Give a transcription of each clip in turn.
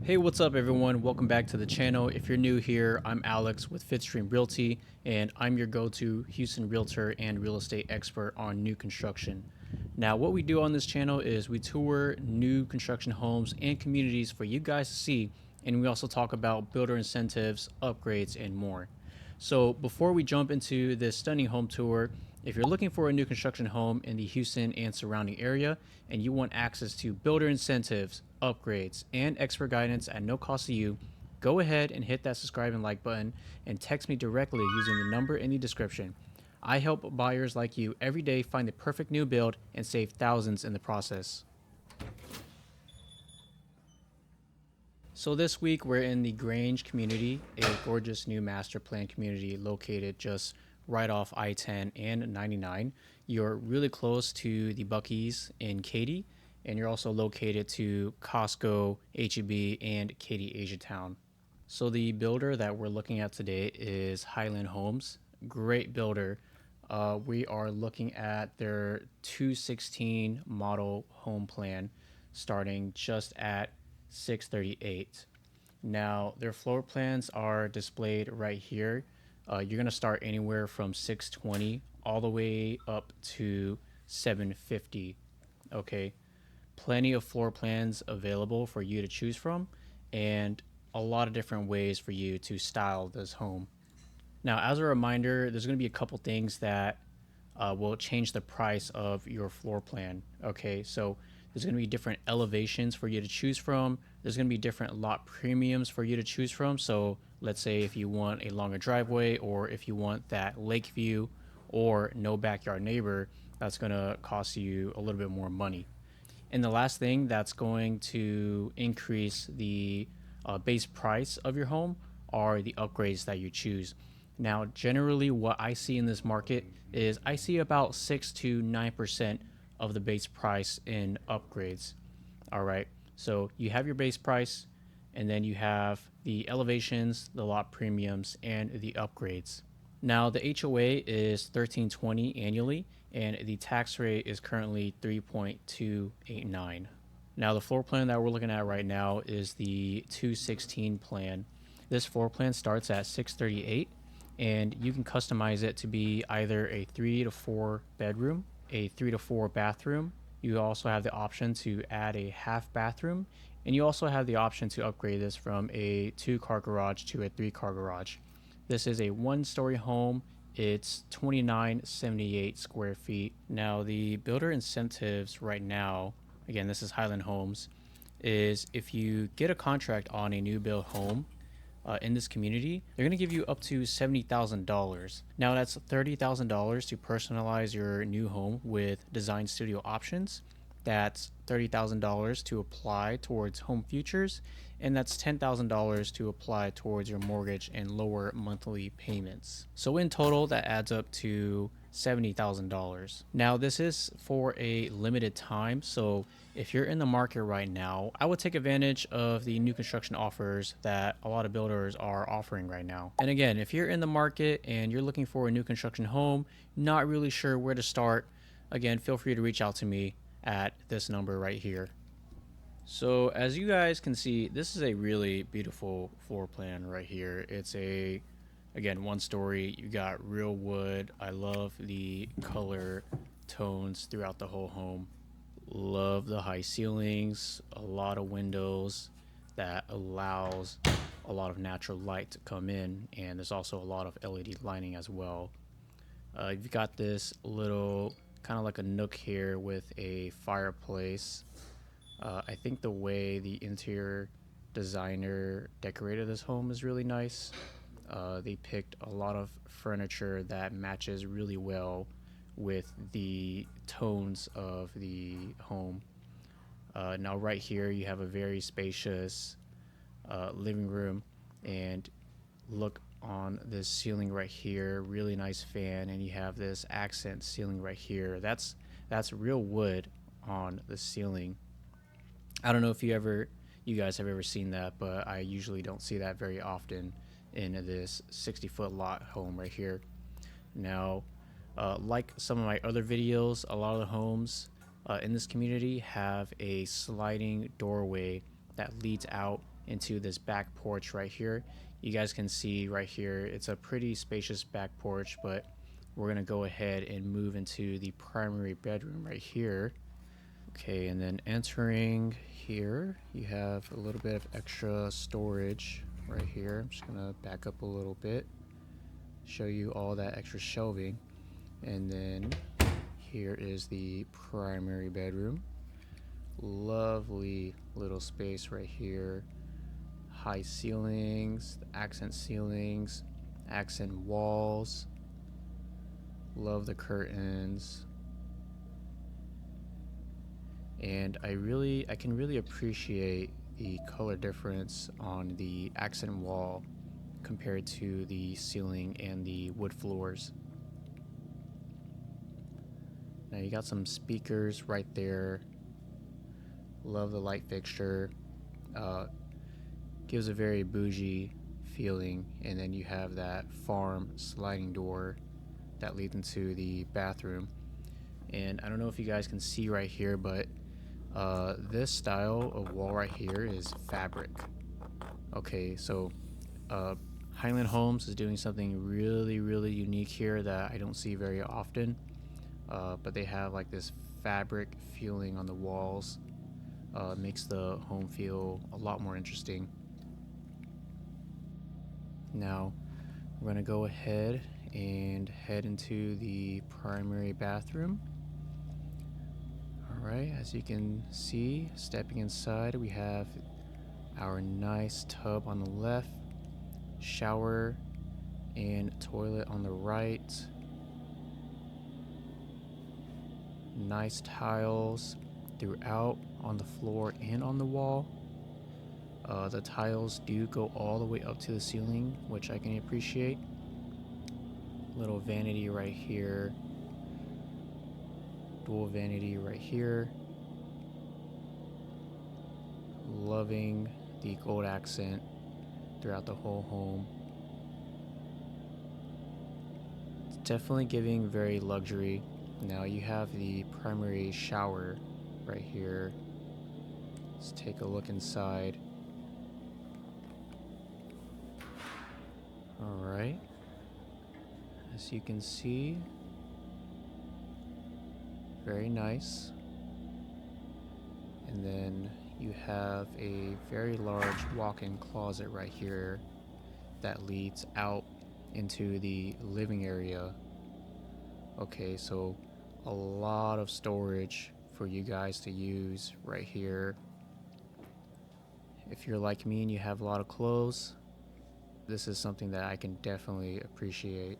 Hey, what's up everyone? Welcome back to the channel. If you're new here, I'm Alex with FitStream Realty, and I'm your go-to Houston realtor and real estate expert on new construction. Now, what we do on this channel is we tour new construction homes and communities for you guys to see, and we also talk about builder incentives, upgrades, and more. So before we jump into this stunning home tour, if you're looking for a new construction home in the Houston and surrounding area and you want access to builder incentives, upgrades, and expert guidance at no cost to you, go ahead and hit that subscribe and like button and text me directly using the number in the description. I help buyers like you every day find the perfect new build and save thousands in the process. So this week we're in the Grange community, a gorgeous new master plan community located just right off I-10 and 99. You're really close to the Buc-ee's in KATY, and you're also located to Costco, HEB, and KATY Asiatown. So the builder that we're looking at today is Highland Homes. Great builder. We are looking at their 216 model home plan starting just at 638. Now their floor plans are displayed right here. You're gonna start anywhere from 620 all the way up to 750. Okay, plenty of floor plans available for you to choose from, and a lot of different ways for you to style this home. Now, as a reminder, there's going to be a couple things that will change the price of your floor plan. Okay, so there's going to be different elevations for you to choose from. There's going to be different lot premiums for you to choose from. So let's say if you want a longer driveway, or if you want that lake view, or no backyard neighbor, that's going to cost you a little bit more money. And the last thing that's going to increase the base price of your home are the upgrades that you choose. Now, generally, what I see in this market is I see about 6 to 9% of the base price in upgrades. All right. So you have your base price, and then you have the elevations, the lot premiums, and the upgrades. Now, the HOA is $1320 annually, and the tax rate is currently 3.289. Now, the floor plan that we're looking at right now is the 216 plan. This floor plan starts at 638, and you can customize it to be either a 3 to 4 bedroom, a 3 to 4 bathroom. You also have the option to add a half bathroom, and you also have the option to upgrade this from a 2-car garage to a 3-car garage. This is a 1-story home. It's 2978 square feet. Now, the builder incentives right now, again, this is Highland Homes, is if you get a contract on a new build home in this community, they're going to give you up to $70,000. Now, that's $30,000 to personalize your new home with design studio options. That's $30,000 to apply towards home futures, and that's $10,000 to apply towards your mortgage and lower monthly payments. So in total, that adds up to $70,000. Now, this is for a limited time, so if you're in the market right now, I would take advantage of the new construction offers that a lot of builders are offering right now. And again, if you're in the market and you're looking for a new construction home, not really sure where to start, again, feel free to reach out to me at this number right here. So as you guys can see, this is a really beautiful floor plan right here. It's a, again, 1-story. You got real wood. I love the color tones throughout the whole home. Love the high ceilings, a lot of windows that allows a lot of natural light to come in, and there's also a lot of LED lighting as well. You've got this little kind of like a nook here with a fireplace. I think the way the interior designer decorated this home is really nice. They picked a lot of furniture that matches really well with the tones of the home. Now right here you have a very spacious living room, and look on this ceiling right here, really nice fan, and you have this accent ceiling right here. That's real wood on the ceiling. I don't know if you guys have ever seen that, but I usually don't see that very often in this 60-foot lot home right here. Now, like some of my other videos, a lot of the homes in this community have a sliding doorway that leads out into this back porch right here. You guys can see right here, it's a pretty spacious back porch, but we're gonna go ahead and move into the primary bedroom right here. Okay, and then entering here, you have a little bit of extra storage right here. I'm just gonna back up a little bit, show you all that extra shelving. And then here is the primary bedroom. Lovely little space right here. High ceilings, accent walls. Love the curtains. And I can really appreciate the color difference on the accent wall compared to the ceiling and the wood floors. Now you got some speakers right there. Love the light fixture. Gives a very bougie feeling. And then you have that farm sliding door that leads into the bathroom. And I don't know if you guys can see right here, but this style of wall right here is fabric. Okay, so Highland Homes is doing something really, really unique here that I don't see very often. But they have like this fabric feeling on the walls. Makes the home feel a lot more interesting. Now we're gonna go ahead and head into the primary bathroom. Alright, as you can see, stepping inside, we have our nice tub on the left, shower and toilet on the right. Nice tiles throughout on the floor and on the wall. The tiles do go all the way up to the ceiling, which I can appreciate. Little vanity right here. Dual vanity right here. Loving the gold accent throughout the whole home. It's definitely giving very luxury. Now you have the primary shower right here. Let's take a look inside. Alright. As you can see, very nice. And then you have a very large walk-in closet right here that leads out into the living area. Okay, so a lot of storage for you guys to use right here. If you're like me and you have a lot of clothes, this is something that I can definitely appreciate.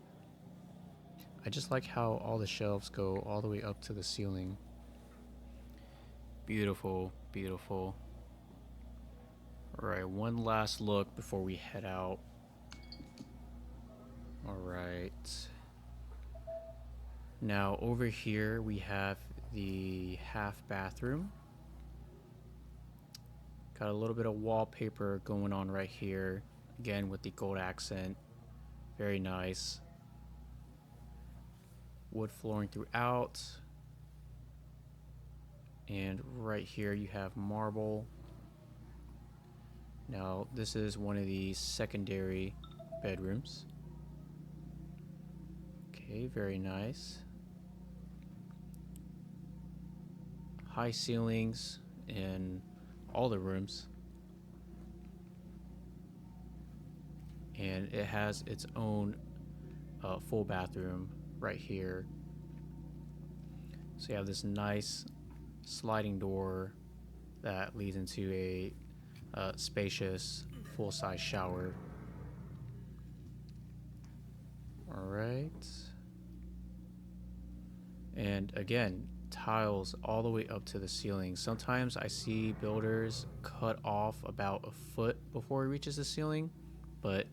I just like how all the shelves go all the way up to the ceiling. Beautiful, beautiful. Alright, one last look before we head out. Alright. Now over here we have the half bathroom. Got a little bit of wallpaper going on right here. Again with the gold accent. Very nice. Wood flooring throughout. And right here you have marble. Now this is one of the secondary bedrooms. Okay, very nice. High ceilings in all the rooms. And it has its own full bathroom right here. So you have this nice sliding door that leads into a spacious full-size shower. All right. And again, tiles all the way up to the ceiling. Sometimes I see builders cut off about a foot before it reaches the ceiling, but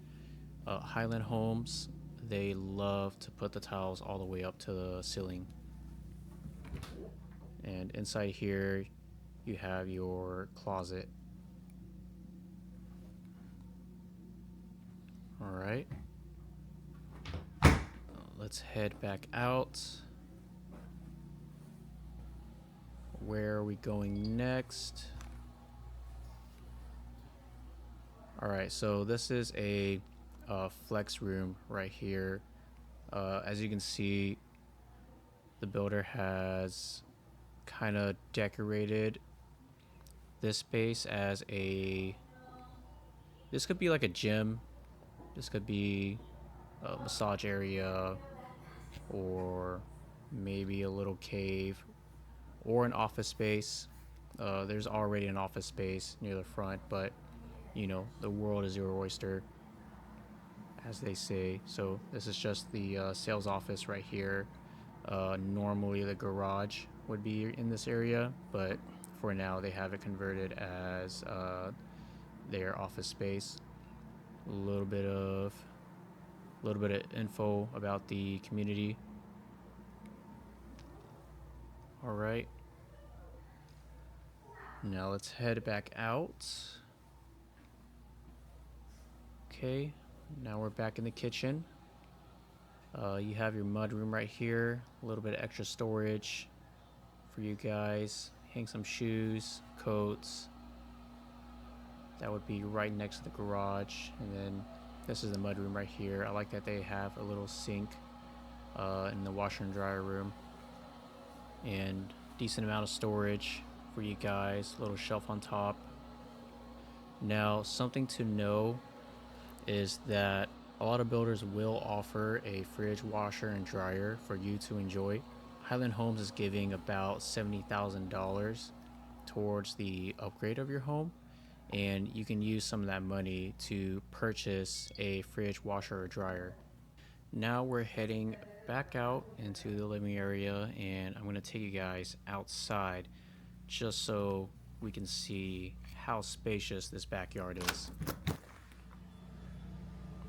Highland Homes, they love to put the tiles all the way up to the ceiling. And inside here, you have your closet. All right. Let's head back out. Where are we going next? All right, so this is a flex room right here. As you can see, the builder has kind of decorated this space as a. This could be like a gym. This could be a massage area, or maybe a little cave, or an office space. There's already an office space near the front, but the world is your oyster, as they say. So this is just the sales office right here. Normally the garage would be in this area, but for now they have it converted as their office space. A little bit of info about the community. All right, now let's head back out. Okay, now we're back in the kitchen. You have your mud room right here. A little bit of extra storage for you guys. Hang some shoes, coats. That would be right next to the garage. And then this is the mud room right here. I like that they have a little sink in the washer and dryer room. And decent amount of storage for you guys. Little shelf on top. Now, something to know is that a lot of builders will offer a fridge, washer, and dryer for you to enjoy. Highland Homes is giving about $70,000 towards the upgrade of your home, and you can use some of that money to purchase a fridge, washer, or dryer. Now we're heading back out into the living area, and I'm going to take you guys outside just so we can see how spacious this backyard is.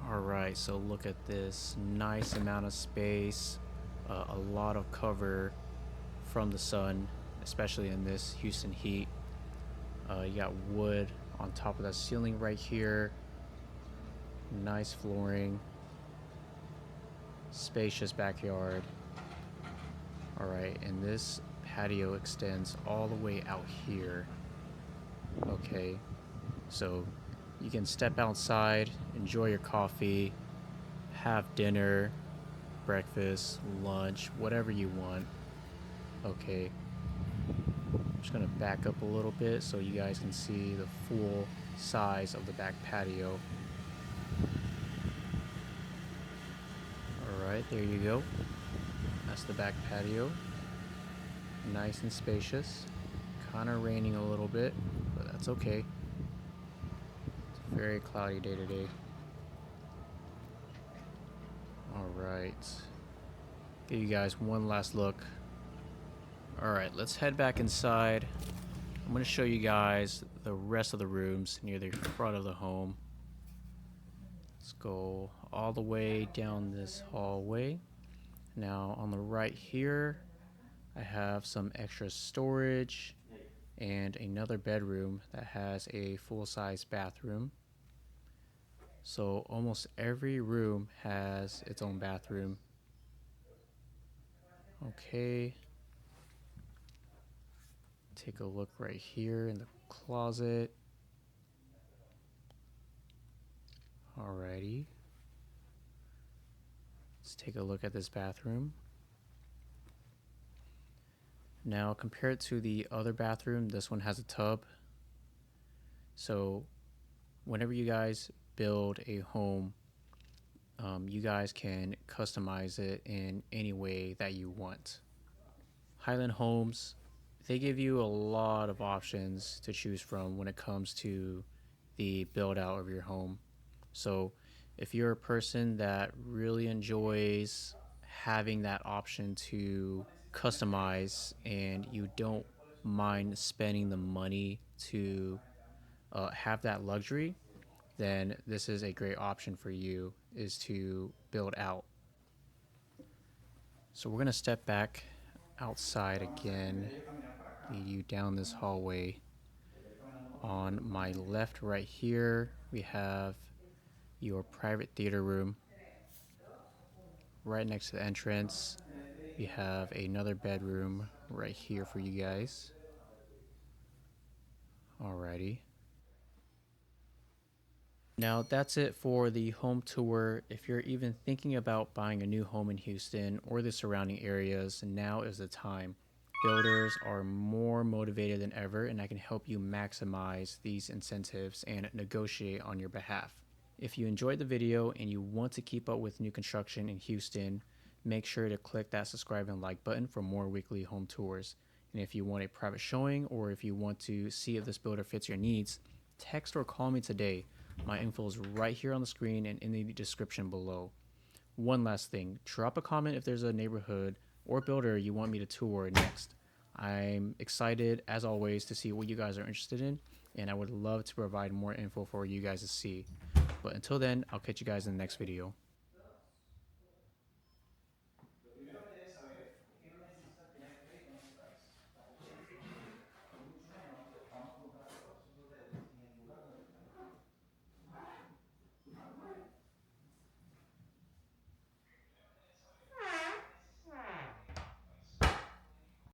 Alright, so look at this nice amount of space, a lot of cover from the sun, especially in this Houston heat. You got wood on top of that ceiling right here, nice flooring, spacious backyard. Alright, and this patio extends all the way out here. Okay, so you can step outside, enjoy your coffee, have dinner, breakfast, lunch, whatever you want. Okay, I'm just gonna back up a little bit so you guys can see the full size of the back patio. Alright, there you go. That's the back patio. Nice and spacious. Kinda raining a little bit, but that's okay. It's a very cloudy day today. Alright. Give you guys one last look. Alright, let's head back inside. I'm going to show you guys the rest of the rooms near the front of the home. Let's go all the way down this hallway. Now on the right here, I have some extra storage and another bedroom that has a full-size bathroom. So almost every room has its own bathroom. Okay. Take a look right here in the closet. Alrighty. Let's take a look at this bathroom. Now, compared to the other bathroom, this one has a tub. So, whenever you guys build a home, you guys can customize it in any way that you want. Highland Homes, they give you a lot of options to choose from when it comes to the build out of your home. So, if you're a person that really enjoys having that option to customize and you don't mind spending the money to have that luxury, then this is a great option for you, is to build out. So we're going to step back outside again, lead you down this hallway. On my left right here, we have your private theater room. Right next to the entrance, we have another bedroom right here for you guys. Alrighty. Now, that's it for the home tour. If you're even thinking about buying a new home in Houston or the surrounding areas, now is the time. Builders are more motivated than ever, and I can help you maximize these incentives and negotiate on your behalf. If you enjoyed the video and you want to keep up with new construction in Houston, make sure to click that subscribe and like button for more weekly home tours. And if you want a private showing or if you want to see if this builder fits your needs, text or call me today. My info is right here on the screen and in the description below. One last thing, drop a comment if there's a neighborhood or builder you want me to tour next. I'm excited, as always, to see what you guys are interested in, and I would love to provide more info for you guys to see. But until then, I'll catch you guys in the next video.